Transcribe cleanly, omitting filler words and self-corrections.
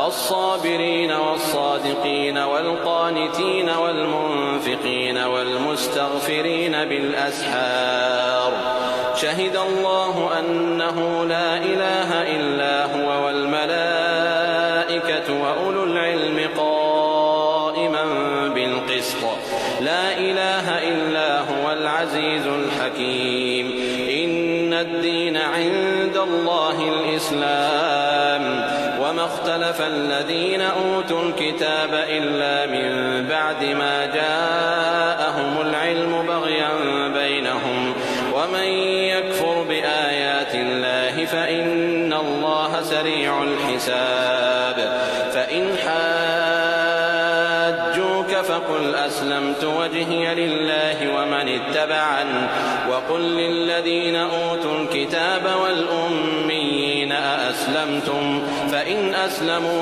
الصابرين والصادقين والقانتين والمنفقين والمستغفرين بالأسحار شهد الله أنه لا إله إلا هو والملائكة وأولو العلم قائما بالقسط لا إله إلا هو العزيز الحكيم إن الدين عند الله الإسلام وما اختلف الذين أوتوا الكتاب إلا من بعد ما جاءهم العلم بغيا بينهم ومن يكفر بآيات الله فإن الله سريع الحساب فإن حاجوك فقل أسلمت وجهي لله ومن اتبعني وقل للذين أوتوا الكتاب والأميين أأسلمتم فإن أسلموا